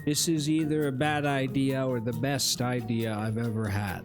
This is either a bad idea or the best idea I've ever had.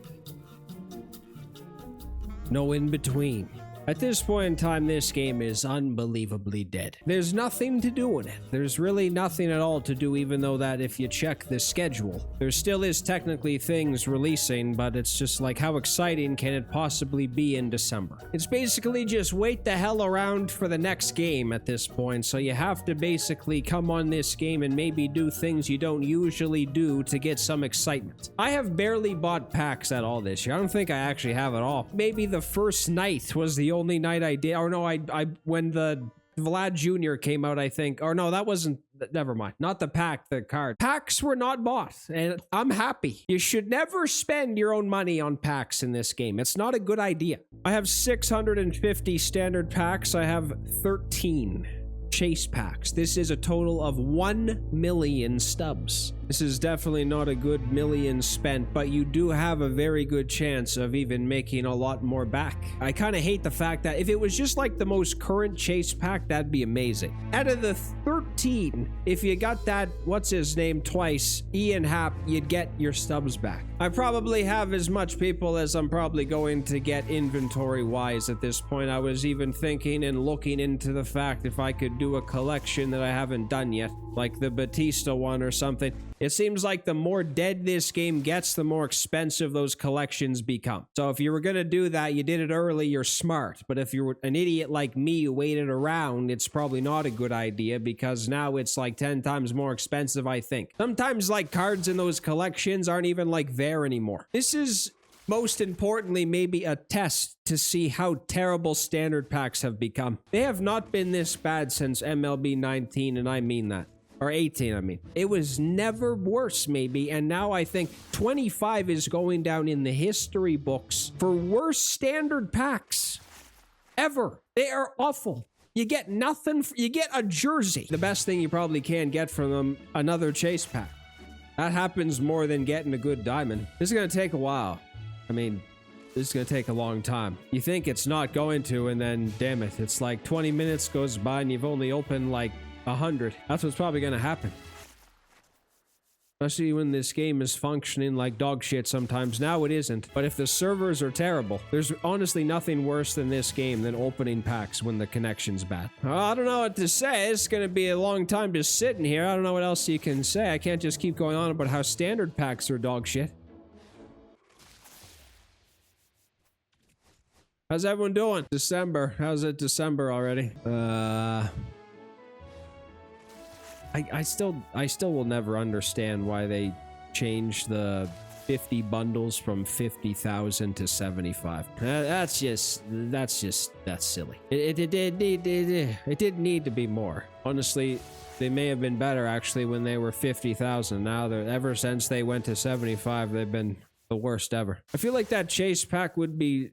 No in between. At this point in time, this game is unbelievably dead. There's nothing to do in it. There's really nothing at all to do, even though that if you check the schedule, there still is technically things releasing, but it's just like, how exciting can it possibly be in December? It's basically just wait the hell around for the next game at this point, so you have to basically come on this game and maybe do things you don't usually do to get some excitement. I have barely bought packs at all this year. I don't think I actually have at all. Maybe the first night was the only night I did, or no, I when the Vlad Jr. came out, I think, or no, that wasn't, never mind, not the pack, the card. Packs were not bought, and I'm happy. You should never spend your own money on packs in this game. It's not a good idea. I have 650 standard packs. I have 13 chase packs. This is a total of 1 million stubs. This is definitely not a good million spent, but you do have a very good chance of even making a lot more back. I kind of hate the fact that if it was just like the most current chase pack, that'd be amazing. Out of the 13, if you got that, what's his name, twice, Ian Happ, you'd get your stubs back. I probably have as much people as I'm probably going to get inventory-wise at this point. I was even thinking and looking into the fact if I could do a collection that I haven't done yet, like the Batista one or something. It seems like the more dead this game gets, the more expensive those collections become. So if you were going to do that, you did it early, you're smart. But if you're an idiot like me who waited around, it's probably not a good idea because now it's like 10 times more expensive, I think. Sometimes like cards in those collections aren't even like there anymore. This is most importantly maybe a test to see how terrible standard packs have become. They have not been this bad since MLB 19, and I mean that. Or 18, I mean. It was never worse, maybe, and now I think 25 is going down in the history books for worst standard packs ever. They are awful. You get nothing, you get a jersey. The best thing you probably can get from them, another chase pack. That happens more than getting a good diamond. This is gonna take a while. I mean, this is gonna take a long time. You think it's not going to, and then, damn it, it's like 20 minutes goes by and you've only opened like 100. That's what's probably gonna happen. Especially when this game is functioning like dog shit sometimes. Now it isn't. But if the servers are terrible, there's honestly nothing worse than this game than opening packs when the connection's bad. I don't know what to say. It's gonna be a long time just sitting here. I don't know what else you can say. I can't just keep going on about how standard packs are dog shit. How's everyone doing? December. How's it December already? I still will never understand why they changed the 50 bundles from 50,000 to 75. That's silly. It didn't need to be more. Honestly, they may have been better actually when they were 50,000. Now ever since they went to 75, they've been the worst ever. I feel like that chase pack would be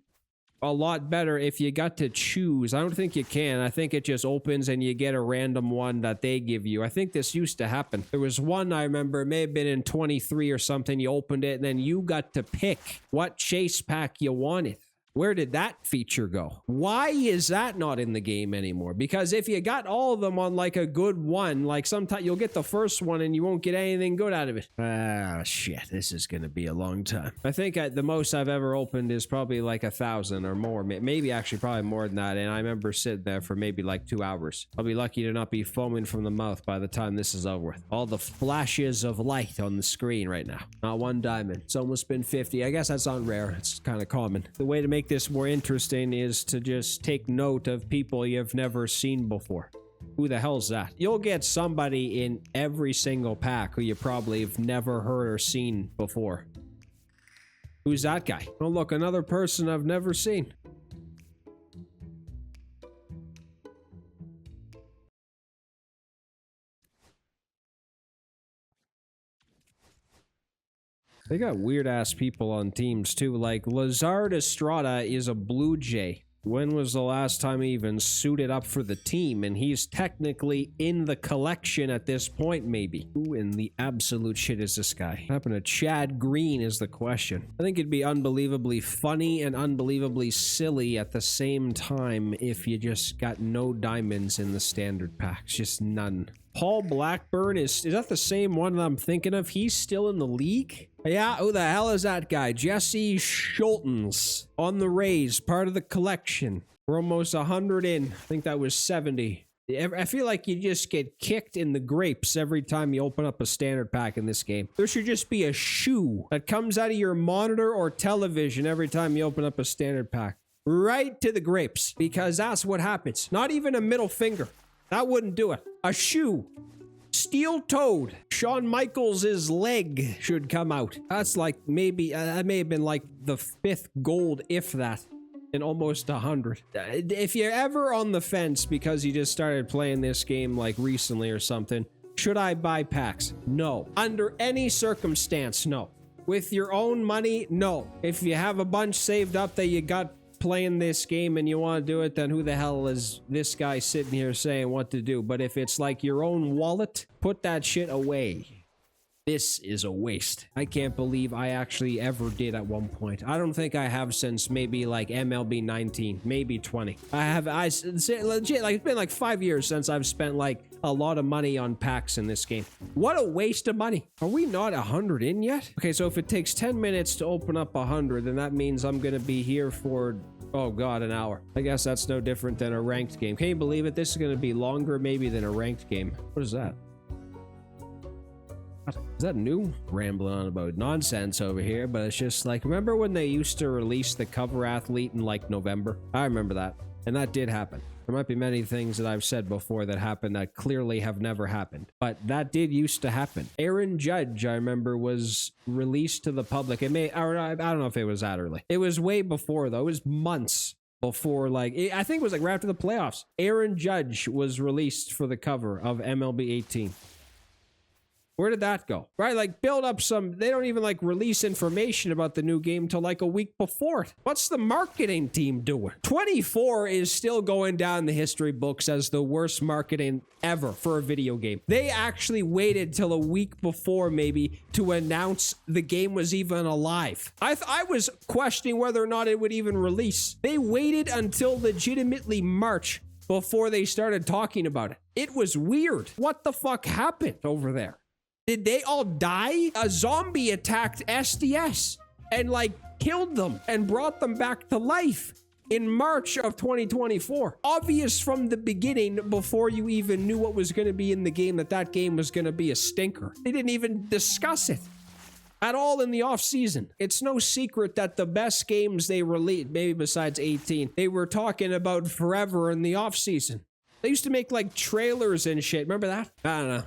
a lot better if you got to choose. I don't think you can. I think it just opens and you get a random one that they give you. I think this used to happen. There was one I remember, it may have been in 23 or something. You opened it and then you got to pick what chase pack you wanted. Where did that feature go? Why is that not in the game anymore? Because if you got all of them on like a good one, like sometimes you'll get the first one and you won't get anything good out of it. Ah, shit. This is going to be a long time. I think the most I've ever opened is probably like 1,000 or more. Maybe actually probably more than that. And I remember sitting there for maybe like 2 hours. I'll be lucky to not be foaming from the mouth by the time this is over with. All the flashes of light on the screen right now. Not one diamond. It's almost been 50. I guess that's not rare. It's kind of common. The way to make this more interesting is to just take note of people you've never seen before. Who the hell's that? You'll get somebody in every single pack who you probably have never heard or seen before. Who's that guy? Oh look, another person I've never seen. They got weird-ass people on teams, too. Like, Lazard Estrada is a Blue Jay. When was the last time he even suited up for the team? And he's technically in the collection at this point, maybe. Who in the absolute shit is this guy? What happened to Chad Green is the question. I think it'd be unbelievably funny and unbelievably silly at the same time if you just got no diamonds in the standard packs. Just none. Paul Blackburn, is that the same one that I'm thinking of? He's still in the league? Yeah, who the hell is that guy? Jesse Schultens on the Rays, part of the collection. We're almost 100 in. I think that was 70. I feel like you just get kicked in the grapes every time you open up a standard pack in this game. There should just be a shoe that comes out of your monitor or television every time you open up a standard pack. Right to the grapes, because that's what happens. Not even a middle finger. That wouldn't do it. A shoe. Steel-toed. Shawn Michaels' leg should come out. That's like maybe, that may have been like the 5th gold, if that. In almost 100. If you're ever on the fence because you just started playing this game like recently or something, should I buy packs? No. Under any circumstance, no. With your own money, no. If you have a bunch saved up that you got playing this game and you want to do it, then who the hell is this guy sitting here saying what to do? But if it's like your own wallet, put that shit away. This is a waste. I can't believe I actually ever did at one point. I don't think I have since maybe like MLB 19, maybe 20. I legit, like it's been like 5 years since I've spent like a lot of money on packs in this game. What a waste of money. Are we not 100 in yet? Okay, so if it takes 10 minutes to open up 100, then that means I'm gonna be here for, oh god, an hour. I guess that's no different than a ranked game. Can you believe it? This is gonna be longer maybe than a ranked game. What is that? Is that new? Rambling on about nonsense over here, but it's just like, remember when they used to release the cover athlete in like November? I remember that, and that did happen. There might be many things that I've said before that happened that clearly have never happened, but that did used to happen. Aaron Judge, I remember, was released to the public. It may, or I don't know if it was that early. It was way before though. It was months before, like, I think it was like right after the playoffs. Aaron Judge was released for the cover of MLB 18. Where did that go? Right, like build up some, they don't even like release information about the new game till like a week before it. What's the marketing team doing? 24 is still going down the history books as the worst marketing ever for a video game. They actually waited till a week before maybe to announce the game was even alive. I was questioning whether or not it would even release. They waited until legitimately March before they started talking about it. It was weird. What the fuck happened over there? Did they all die? A zombie attacked SDS and like killed them and brought them back to life in March of 2024. Obvious from the beginning, before you even knew what was going to be in the game, that game was going to be a stinker. They didn't even discuss it at all in the off season. It's no secret that the best games they released, maybe besides 18, they were talking about forever in the off season. They used to make like trailers and shit. Remember that? I don't know.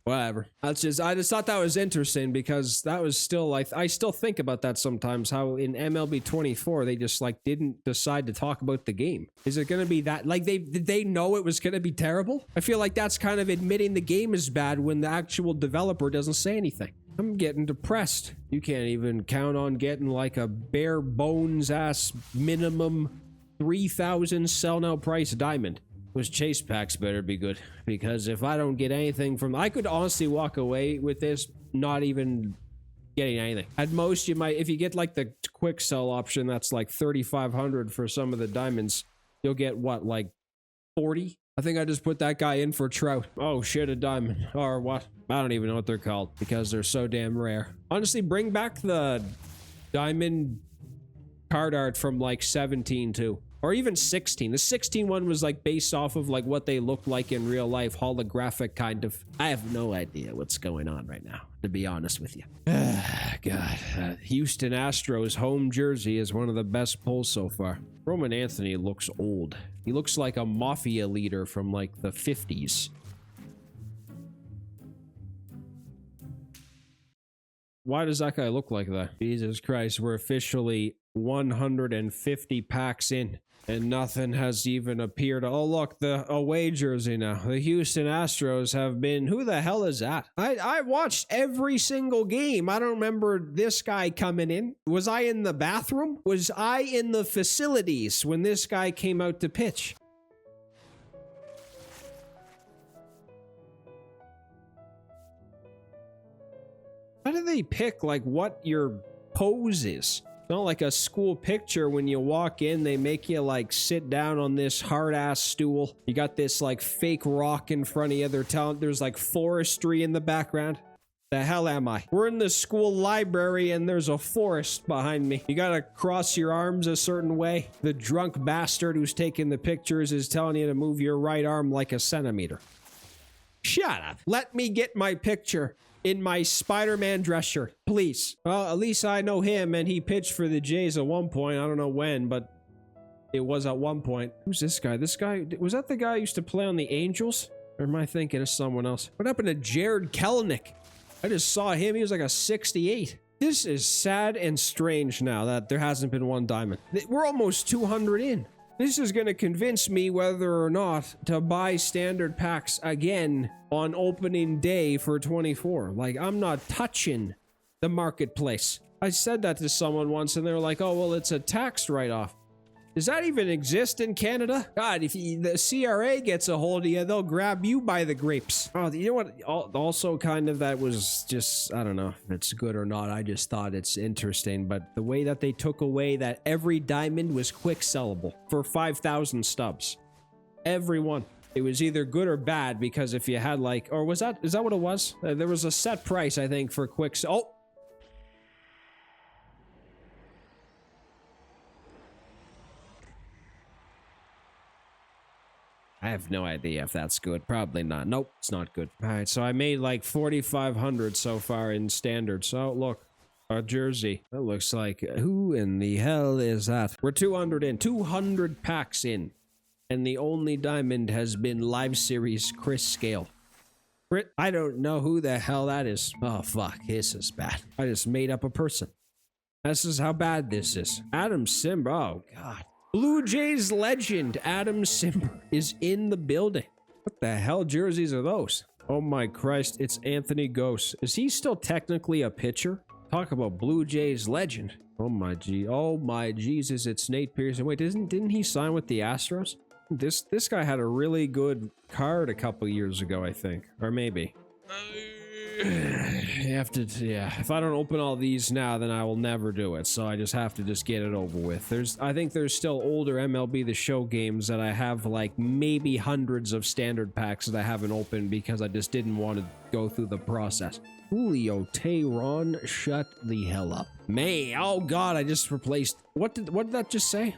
Whatever. I just thought that was interesting because that was still like, I still think about that sometimes, how in MLB 24, they just like didn't decide to talk about the game. Is it going to be that, like did they know it was going to be terrible? I feel like that's kind of admitting the game is bad when the actual developer doesn't say anything. I'm getting depressed. You can't even count on getting like a bare bones ass minimum 3,000 sell now price diamond. Those chase packs better be good, because if I don't get anything from, I could honestly walk away with this not even getting anything. At most, you might, if you get like the quick sell option, that's like 3,500 for some of the diamonds, you'll get what, like 40? I think I just put that guy in for Trout. Oh shit, a diamond. Or what? I don't even know what they're called because they're so damn rare. Honestly, bring back the diamond card art from like 17 too. Or even 16. The 16 one was like based off of like what they look like in real life, holographic kind of. I have no idea what's going on right now, to be honest with you. God, Houston Astros home jersey is one of the best pulls so far. Roman Anthony looks old. He looks like a mafia leader from like the 50s. Why does that guy look like that? Jesus Christ, we're officially 150 packs in. And nothing has even appeared. Oh, look, the away jersey now. The Houston Astros have been... Who the hell is that? I watched every single game. I don't remember this guy coming in. Was I in the bathroom? Was I in the facilities when this guy came out to pitch? How do they pick, like, what your pose is? It's not like a school picture. When you walk in, they make you like sit down on this hard ass stool. You got this like fake rock in front of you. There's like forestry in the background. The hell am I? We're in the school library and there's a forest behind me. You gotta cross your arms a certain way. The drunk bastard who's taking the pictures is telling you to move your right arm like a centimeter. Shut up. Let me get my picture in my Spider-Man dress shirt, please. Well, at least I know him, and he pitched for the Jays at one point. I don't know when, but it was at one point. Who's this guy? This guy, was that the guy who used to play on the Angels? Or am I thinking of someone else? What happened to Jared Kelenic? I just saw him. He was like a 68. This is sad and strange now that there hasn't been one diamond. We're almost 200 in. This is going to convince me whether or not to buy standard packs again on opening day for 24. Like, I'm not touching the marketplace. I said that to someone once and they were like, oh, well, it's a tax write-off. Does that even exist in Canada? God, if the CRA gets a hold of you, they'll grab you by the grapes. Oh, you know what? Also, kind of, that was just, I don't know if it's good or not. I just thought it's interesting. But the way that they took away that every diamond was quick sellable for 5,000 stubs. Every one. It was either good or bad because if you had like, or is that what it was? There was a set price, I think, for quick. Oh. I have no idea if that's good. Probably not. Nope, it's not good. All right, so I made like 4,500 so far in standard. So look, our jersey. That looks like, who in the hell is that? We're 200 in, 200 packs in. And the only diamond has been Live Series Chris Scale. I don't know who the hell that is. Oh, fuck, this is bad. I just made up a person. This is how bad this is. Adam Simber, oh God. Blue Jays legend Adam Simber is in the building. What the hell jerseys are those? Oh my Christ, it's Anthony Gose. Is he still technically a pitcher? Talk about Blue Jays legend. Oh my Jesus, it's Nate Pearson. Wait, didn't he sign with the Astros? This guy had a really good card a couple years ago, I think. Or maybe. You have to, yeah. If I don't open all these now, then I will never do it. So I just have to just get it over with. I think there's still older MLB The Show games that I have like maybe hundreds of standard packs that I haven't opened because I just didn't want to go through the process. Julio Teheran, shut the hell up. Man, oh God, I just replaced. What did that just say?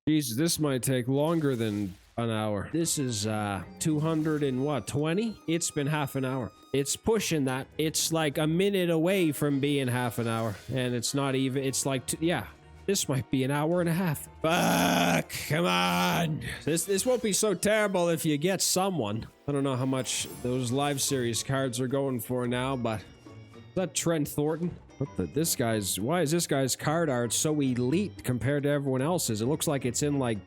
Jesus, this might take longer than an hour. This is 200 and what, 20? It's been half an hour. It's pushing that. It's like a minute away from being half an hour. And it's not even, it's like, yeah, this might be an hour and a half. Fuck, come on. This won't be so terrible if you get someone. I don't know how much those live series cards are going for now, but is that Trent Thornton? Why is this guy's card art so elite compared to everyone else's? It looks like it's in like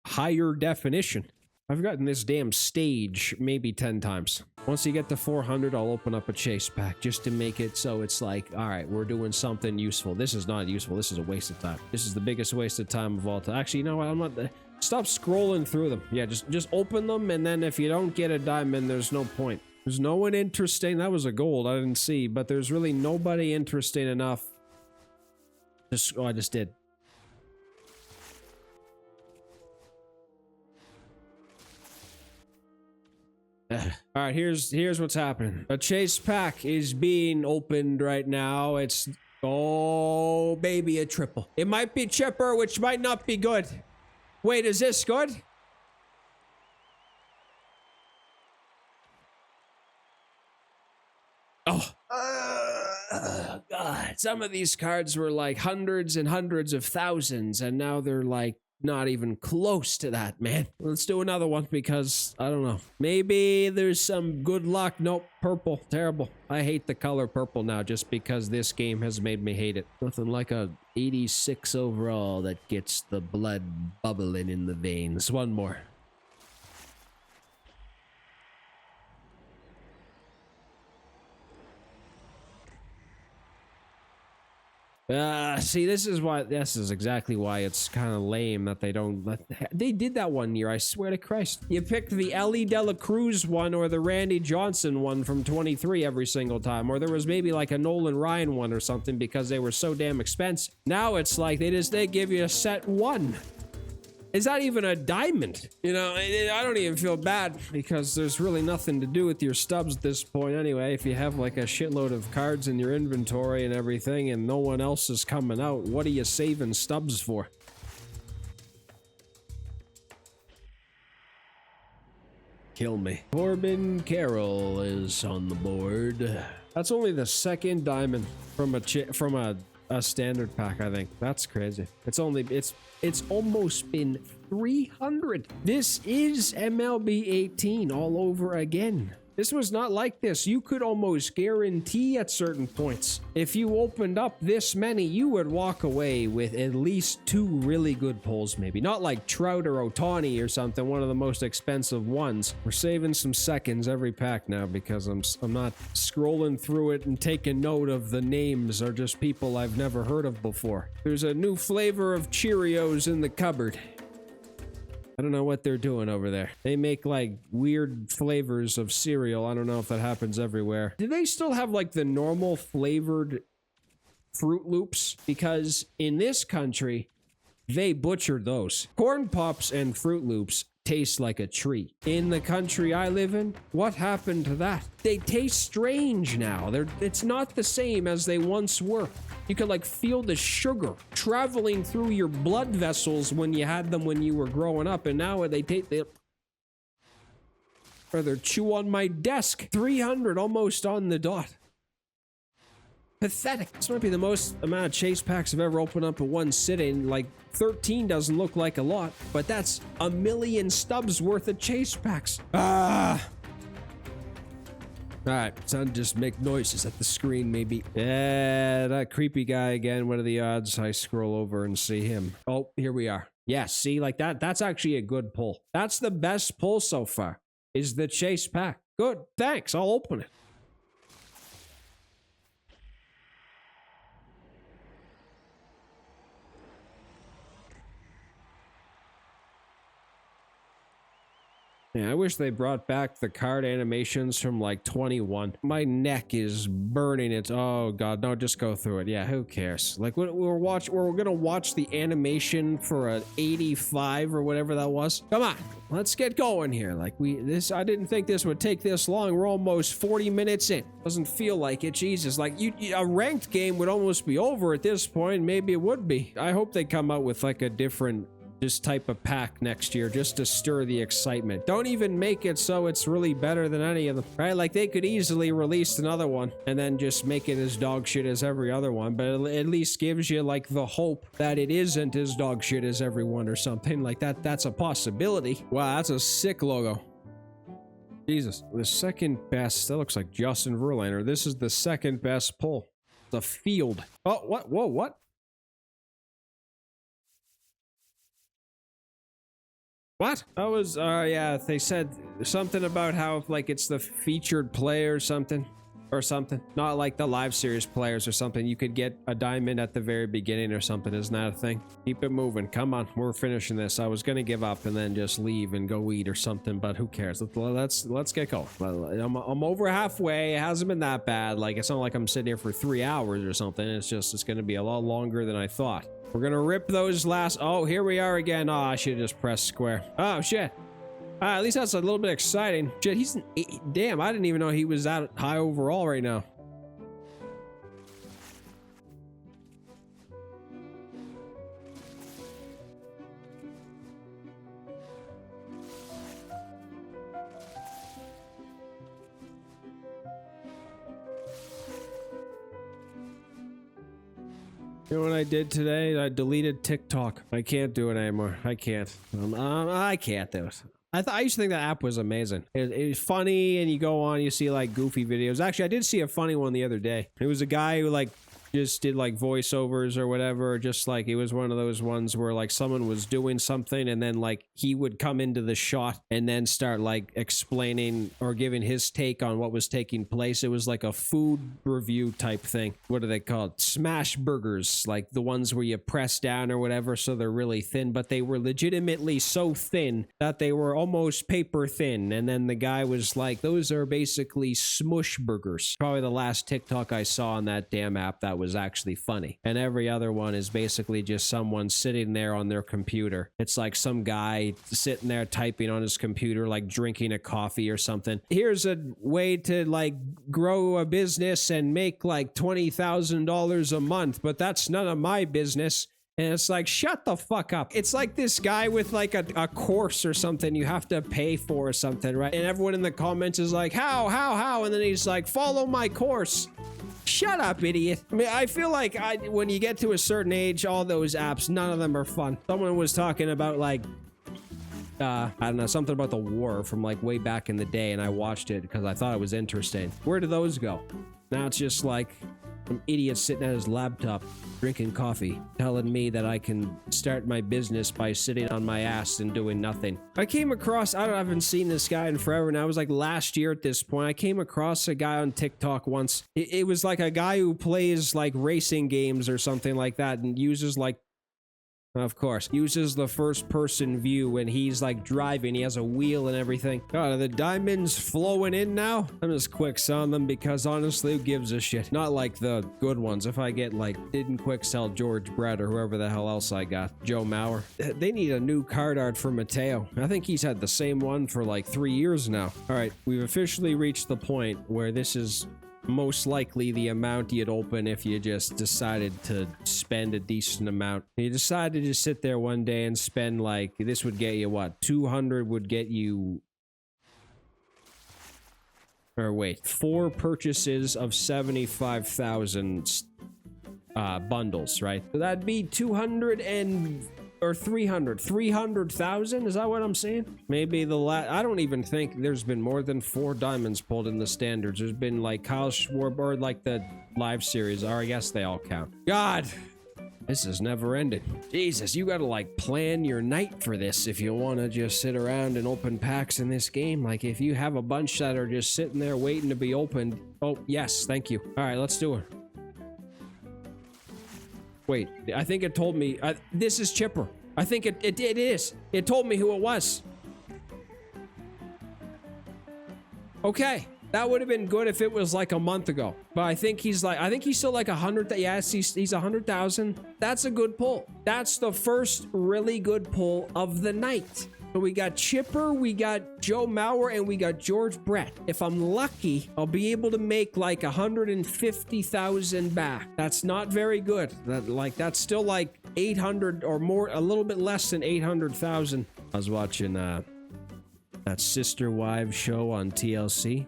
higher definition. I've gotten this damn stage maybe 10 times. Once you get to 400, I'll open up a chase pack just to make it so it's like, all right, we're doing something useful. This is not useful. This is a waste of time. This is the biggest waste of time of all time. Actually, you know what? I'm not. Stop scrolling through them. Yeah, just open them, and then if you don't get a diamond, there's no point. There's no one interesting. That was a gold. I didn't see, but there's really nobody interesting enough. I just did. All right, here's what's happening. A chase pack is being opened right now. It's, oh baby, a triple. It might be chipper, which might not be good. Wait, is this good? Oh, God. Some of these cards were like hundreds and hundreds of thousands, and now they're like not even close to that, man. Let's do another one because, I don't know. Maybe there's some good luck. Nope, purple. Terrible. I hate the color purple now just because this game has made me hate it. Nothing like a 86 overall that gets the blood bubbling in the veins. One more. See, this is exactly why it's kind of lame that they don't they did that one year, I swear to Christ. You picked the Ellie De La Cruz one or the Randy Johnson one from 23 every single time, or there was maybe like a Nolan Ryan one or something because they were so damn expensive. Now it's like they give you a set one. Is that even a diamond? You know, I don't even feel bad because there's really nothing to do with your stubs at this point anyway. If you have like a shitload of cards in your inventory and everything and no one else is coming out, what are you saving stubs for? Kill me. Corbin Carroll is on the board. That's only the second diamond from a standard pack, I think. That's crazy. It's almost been 300. This is MLB 18 all over again. This was not like this. You could almost guarantee at certain points, if you opened up this many, you would walk away with at least 2 really good pulls, maybe. Not like Trout or Ohtani or something, one of the most expensive ones. We're saving some seconds every pack now because I'm not scrolling through it and taking note of the names or just people I've never heard of before. There's a new flavor of Cheerios in the cupboard. I don't know what they're doing over there. They make like weird flavors of cereal. I don't know if that happens everywhere. Do they still have like the normal flavored Fruit Loops? Because in this country, they butchered those. Corn Pops and Fruit Loops taste like a tree. In the country I live in, what happened to that? They taste strange now. It's not the same as they once were. You could like feel the sugar traveling through your blood vessels when you had them when you were growing up, and now they rather chew on my desk. 300 almost on the dot. Pathetic. This might be the most amount of chase packs I've ever opened up in one sitting. Like 13 doesn't look like a lot, but that's a million stubs worth of chase packs. Alright, son, just make noises at the screen, maybe. Yeah, that creepy guy again. What are the odds I scroll over and see him? Oh, here we are. Yeah, see, like that's actually a good pull. That's the best pull so far, is the chase pack. Good, thanks, I'll open it. Yeah, I wish they brought back the card animations from like 21. My neck is burning. Oh god, no, just go through it. Yeah, who cares? Like we're gonna watch the animation for an 85 or whatever that was. Come on, let's get going here. Like I didn't think this would take this long. We're almost 40 minutes in. Doesn't feel like it. Jesus, like a ranked game would almost be over at this point. Maybe it would be. I hope they come out with like a different type of pack next year just to stir the excitement. Don't even make it so it's really better than any of them, right? Like they could easily release another one and then just make it as dog shit as every other one, but it at least gives you like the hope that it isn't as dog shit as everyone or something like that. That's a possibility. Wow, that's a sick logo. Jesus, the second best, that looks like Justin Verlander. This is the second best pull. The field. Oh, what? Whoa, what? What? That was, yeah, they said something about how, like, it's the featured player or something. Not like the live series players or something. You could get a diamond at the very beginning or something. Isn't that a thing? Keep it moving. Come on, we're finishing this. I was gonna give up and then just leave and go eat or something, but who cares? Let's get going. I'm over halfway. It hasn't been that bad. Like, it's not like I'm sitting here for 3 hours or something. It's gonna be a lot longer than I thought. We're gonna rip those last. Oh, here we are again. Oh, I should have just pressed square. Oh shit. At least that's a little bit exciting. Shit, he's an 8. Damn, I didn't even know he was that high overall right now. You know what I did today? I deleted TikTok. I can't do it anymore. I can't. I can't do it. I used to think that app was amazing. It's funny, and you go on, you see like goofy videos. Actually, I did see a funny one the other day. It was a guy who like just did like voiceovers or whatever. Just like it was one of those ones where like someone was doing something and then like he would come into the shot and then start like explaining or giving his take on what was taking place. It was like a food review type thing. What are they called? Smash burgers, like the ones where you press down or whatever, so they're really thin, but they were legitimately so thin that they were almost paper thin. And then the guy was like, those are basically smush burgers. Probably the last TikTok I saw on that damn app that was actually funny. And every other one is basically just someone sitting there on their computer. It's like some guy sitting there typing on his computer, like drinking a coffee or something. Here's a way to like grow a business and make like $20,000 a month, but that's none of my business. And it's like, shut the fuck up. It's like this guy with like a course or something you have to pay for or something, right? And everyone in the comments is like, how? And then he's like, follow my course. Shut up, idiot. I mean, I feel like when you get to a certain age, all those apps, none of them are fun. Someone was talking about like, I don't know, something about the war from like way back in the day, and I watched it because I thought it was interesting. Where do those go? Now it's just like some idiot sitting at his laptop drinking coffee telling me that I can start my business by sitting on my ass and doing nothing. I came across, I haven't seen this guy in forever now. It was like last year at this point. I came across a guy on TikTok once. It was like a guy who plays like racing games or something like that and uses like, of course, uses the first person view when he's like driving. He has a wheel and everything. God, are the diamonds flowing in now? I'm just quick selling them because honestly, who gives a shit? Not like the good ones. If I get like, didn't quick sell George Brett or whoever the hell else I got, Joe Mauer. They need a new card art for Mateo. I think he's had the same one for like 3 years now. All right, we've officially reached the point where this is most likely the amount you'd open if you just decided to spend a decent amount. You decided to just sit there one day and spend like, this would get you what? 200 would get you, or wait, 4 purchases of 75,000 bundles, right? So that'd be 200 and or 300,000. Is that what I'm saying? Maybe I don't even think there's been more than 4 diamonds pulled in the standards. There's been like Kyle Schwarber, or like the live series, or I guess they all count. God, this is never ending. Jesus, you gotta like plan your night for this if you want to just sit around and open packs in this game. Like if you have a bunch that are just sitting there waiting to be opened. Oh yes, thank you. All right, let's do it. Wait, I think it told me, this is Chipper. I think it is. It told me who it was. Okay, that would have been good if it was like a month ago. But I think he's still like 100, yes, he's 100,000. That's a good pull. That's the first really good pull of the night. So we got Chipper, we got Joe Mauer, and we got George Brett. If I'm lucky, I'll be able to make like 150,000 back. That's not very good. That's still like 800 or more, a little bit less than 800,000. I was watching that Sister Wives show on TLC.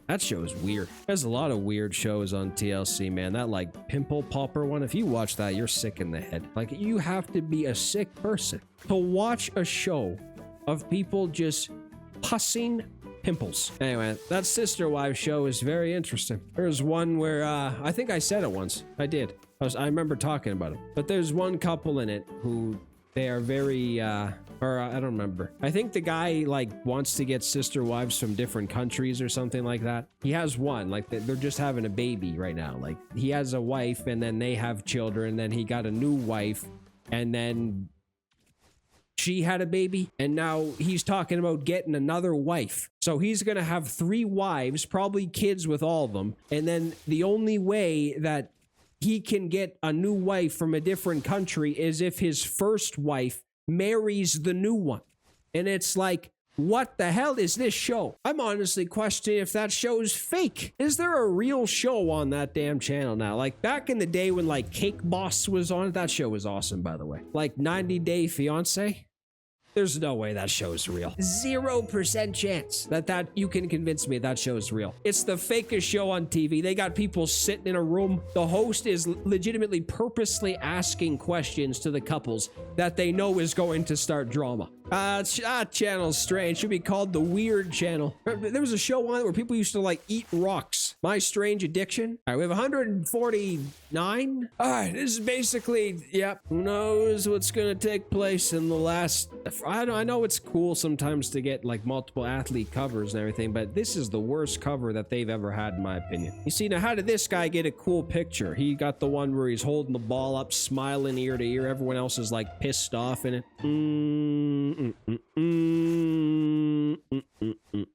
That show is weird. There's a lot of weird shows on TLC, man. That like pimple popper one, if you watch that, you're sick in the head. Like you have to be a sick person to watch a show of people just pussing pimples. Anyway, that Sister Wives show is very interesting. There's one where, I think I said it once. I did. I remember talking about it. But there's one couple in it who they are very, or I don't remember. I think the guy like wants to get sister wives from different countries or something like that. He has one, like they're just having a baby right now. Like he has a wife and then they have children. Then he got a new wife and then she had a baby. And now he's talking about getting another wife. So he's going to have 3 wives, probably kids with all of them. And then the only way that he can get a new wife from a different country is if his first wife marries the new one. And it's like, what the hell is this show? I'm honestly questioning if that show is fake. Is there a real show on that damn channel now? Like back in the day when like Cake Boss was on it, that show was awesome, by the way. Like 90 Day Fiance. There's no way that show is real. 0% chance that you can convince me that show is real. It's the fakest show on TV. They got people sitting in a room. The host is legitimately purposely asking questions to the couples that they know is going to start drama. Channel's strange. Should be called the Weird Channel. There was a show on it where people used to like eat rocks. My Strange Addiction. All right, we have 149. All right, this is basically, yep. Who knows what's gonna take place in the last? I know it's cool sometimes to get like multiple athlete covers and everything, but this is the worst cover that they've ever had, in my opinion. You see, now how did this guy get a cool picture? He got the one where he's holding the ball up, smiling ear to ear. Everyone else is like pissed off in it.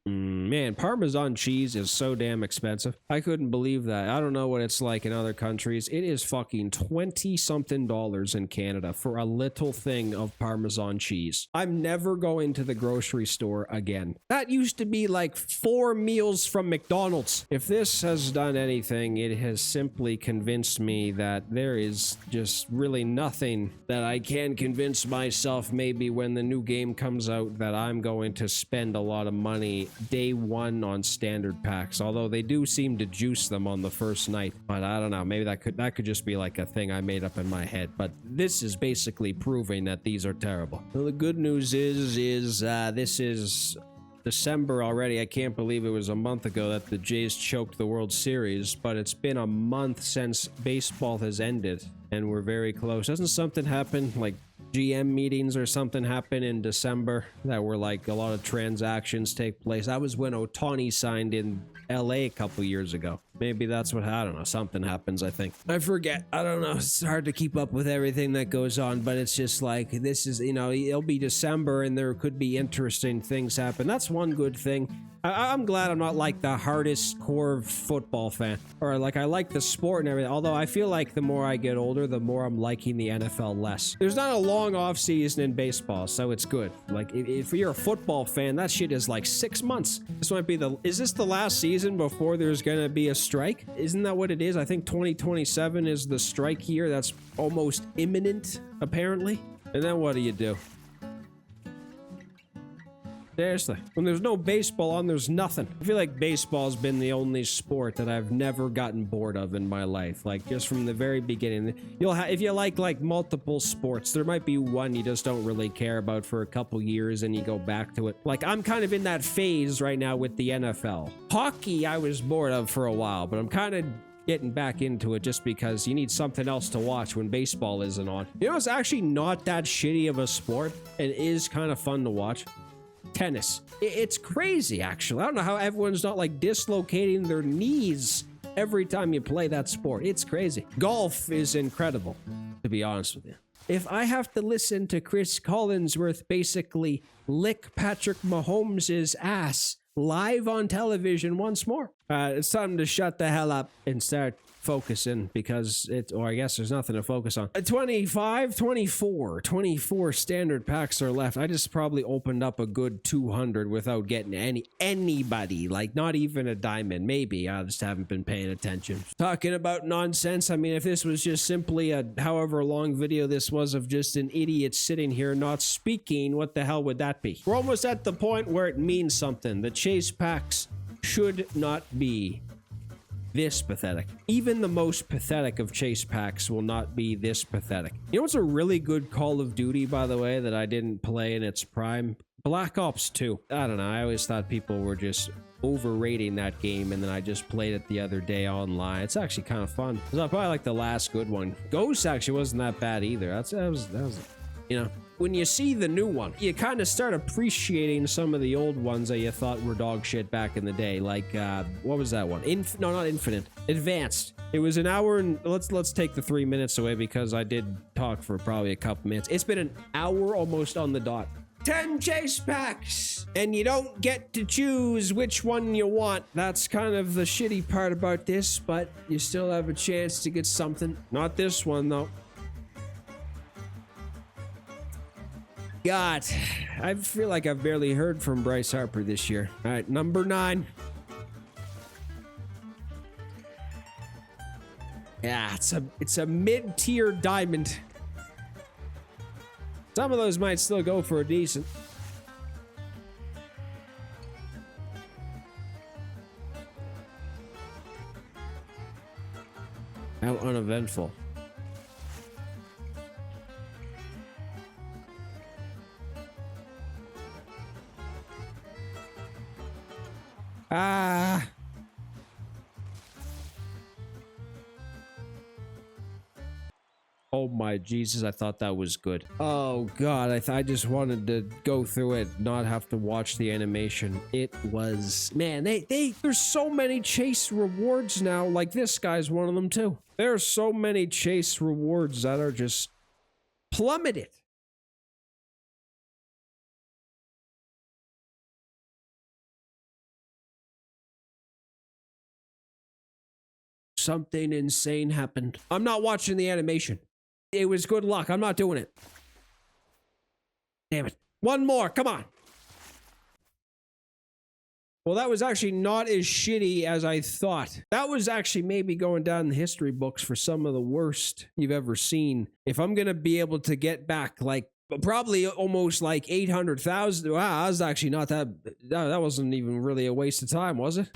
Man, Parmesan cheese is so damn expensive. I couldn't believe that. I don't know what it's like in other countries. It is fucking 20-something dollars in Canada for a little thing of Parmesan cheese. I'm never going to the grocery store again. That used to be like 4 meals from McDonald's. If this has done anything, it has simply convinced me that there is just really nothing that I can convince myself maybe when the new game comes out that I'm going to spend a lot of money day one on standard packs, although they do seem to juice them on the first night. But I don't know, maybe that could just be like a thing I made up in my head. But this is basically proving that these are terrible. Well, the good news is this is December already. I can't believe it was a month ago that the Jays choked the World Series, but it's been a month since baseball has ended, and we're very close. Doesn't something happen, like GM meetings or something happen in December that were like a lot of transactions take place? That was when Ohtani signed in LA a couple years ago. Maybe that's what, I don't know, something happens, I think. I forget. I don't know. It's hard to keep up with everything that goes on, but it's just like, this is, you know, it'll be December and there could be interesting things happen. That's one good thing. I'm glad I'm not like the hardest core football fan, or like I like the sport and everything, although I feel like the more I get older, the more I'm liking the NFL less. There's not a long off season in baseball, so it's good. Like if you're a football fan, that shit is like 6 months. This might be is this the last season before there's gonna be a strike? Isn't that what it is? I think 2027 is the strike year. That's almost imminent, apparently. And then what do you do? Seriously, when there's no baseball on, there's nothing. I feel like baseball's been the only sport that I've never gotten bored of in my life. Like, just from the very beginning. If you like multiple sports, there might be one you just don't really care about for a couple years and you go back to it. Like, I'm kind of in that phase right now with the NFL. Hockey, I was bored of for a while, but I'm kind of getting back into it just because you need something else to watch when baseball isn't on. You know, it's actually not that shitty of a sport and is kind of fun to watch. Tennis. It's crazy, actually. I don't know how everyone's not like dislocating their knees every time you play that sport. It's crazy. Golf is incredible, to be honest with you. If I have to listen to Chris Collinsworth basically lick Patrick Mahomes' ass live on television once more, it's time to shut the hell up and start focusing, because I guess there's nothing to focus on. 24 standard packs are left. I just probably opened up a good 200 without getting anybody, like not even a diamond. Maybe I just haven't been paying attention. Talking about nonsense. I mean, if this was just simply a however long video this was of just an idiot sitting here not speaking, what the hell would that be? We're almost at the point where it means something. The chase packs should not be this pathetic. Even the most pathetic of chase packs will not be this pathetic. You know what's a really good Call of Duty, by the way, that I didn't play in its prime? Black Ops 2. I don't know. I always thought people were just overrating that game, and then I just played it the other day online. It's actually kind of fun. It's probably like the last good one. Ghost actually wasn't that bad either. That was, you know, when you see the new one, you kind of start appreciating some of the old ones that you thought were dog shit back in the day. Like, what was that one? No, not Infinite. Advanced. It was an hour and... Let's take the 3 minutes away because I did talk for probably a couple minutes. It's been an hour almost on the dot. 10 chase packs! And you don't get to choose which one you want. That's kind of the shitty part about this, but you still have a chance to get something. Not this one, though. God, I feel like I've barely heard from Bryce Harper this year. All right, number 9. Yeah, it's a mid-tier diamond. Some of those might still go for a decent. How uneventful. Oh my Jesus, I thought that was good. Oh God, I just wanted to go through it, not have to watch the animation. It was, man, there's so many chase rewards now. Like this guy's one of them too. There are so many chase rewards that are just plummeted. Something insane happened. I'm not watching the animation. It was good luck. I'm not doing it. Damn it. One more. Come on. Well, that was actually not as shitty as I thought. That was actually maybe going down in the history books for some of the worst you've ever seen. If I'm going to be able to get back, like, probably almost like 800,000. Wow, that was actually not that wasn't even really a waste of time, was it?